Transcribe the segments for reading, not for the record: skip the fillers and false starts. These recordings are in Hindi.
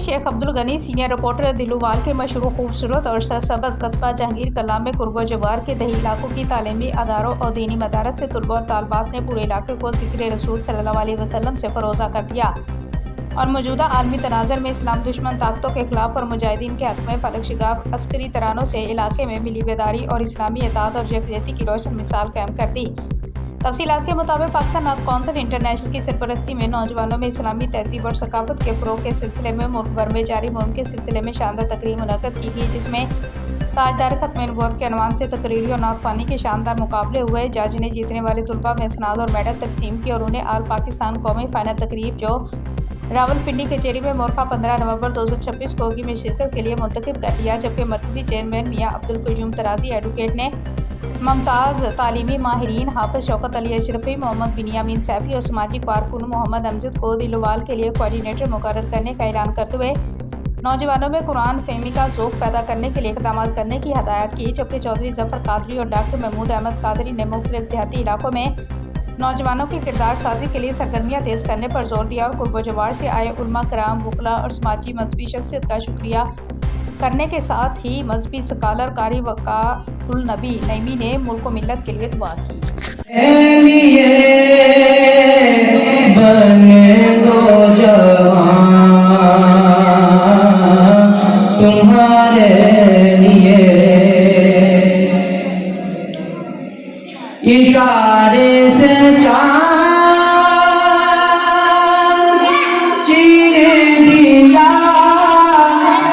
शेख अब्दुल गनी सीनियर रिपोर्टर दिलुवाल के मशहूर खूबसूरत और सरसब्ज़ कस्बा जहांगीर कला में कुर्बो जवार के दही इलाकों की तालीमी अदारों और दीनी मदारस से तुलबा और तालबात ने पूरे इलाके को ज़िक्र रसूल सल्लल्लाहु अलैहि वसल्लम से फरोज़ा कर दिया और मौजूदा आलमी तनाज़र में इस्लाम दुश्मन ताकतों के खिलाफ और मुजाहिदीन के हक में फलक शिगाब अस्करी तरानों से इलाके में मिली बेदारी और इस्लामी इताद और यकजहती की रोशन मिसाल कायम कर दी। तफसीलात के मुताबिक पाकिस्तान नॉर्थ काउंसिल इंटरनेशनल की सरपरस्ती में नौजवानों में इस्लामी तहजीब और सकाफत के फ़रोग़ के सिलसिले में मुल्क भर में जारी मुहिम के सिलसिले में शानदार तकरीब मुनक़्क़द की गई, जिसमें ताजदार खत्म नबूवत के अनवान से तकरीरी और नात ख़्वानी के शानदार मुकाबले हुए। जज ने जीतने वाले तुलबा में सनाद और मेडल तकसीम की और उन्हें आल पाकिस्तान कौमी फाइनल तकरीब जो रावलपिंडी कचेरी में मोरखा 15 नवंबर 2026 को होगी में शिरकत के लिए मुंतखब कर दिया, जबकि मरकजी चेयरमैन मियाँ अब्दुल कुयूम तराजी एडवोकेट ने मुमताज़ तालीमी माहिरीन हाफिज़ शौकत अली अशरफी, मोहम्मद बिनियामीन सैफ़ी और समाजी कारकुन मोहम्मद अमजद को दिलवाल के लिए कोऑर्डिनेटर मुकर्रर करने का ऐलान करते हुए नौजवानों में कुरान फ़हमी का ज़ौक़ पैदा करने के लिए इक़दाम करने की हदायत की। जबकि चौधरी जफ़र कादरी और डॉक्टर महमूद अहमद कादरी ने मुख्तलिफ देहाती इलाकों में नौजवानों की किरदार साजी के लिए सरगर्मियाँ तेज़ करने पर जोर दिया और कुर्बो जवार से आए उलमा कराम, वकला और समाजी मजहबी शख्सियत का शुक्रिया करने के साथ ही मजहबी स्कॉलर कारी वक़ारुल नबी नईमी ने मुल्क व मिल्लत के लिए दुआ की। तुम्हारे लिए इशारे से चाँद चीर दिया,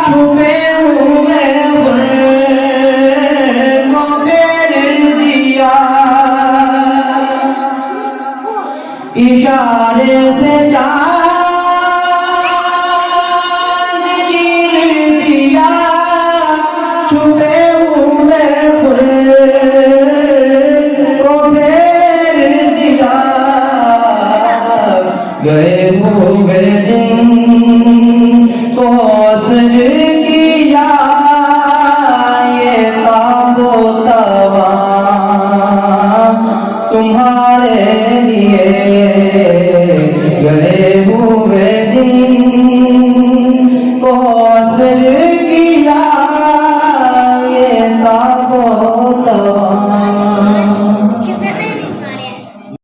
छुपे हुए को फेर दिया, इशारे से चाँद चीर दिया, छुपे हुए को फेर दिया, गए हुए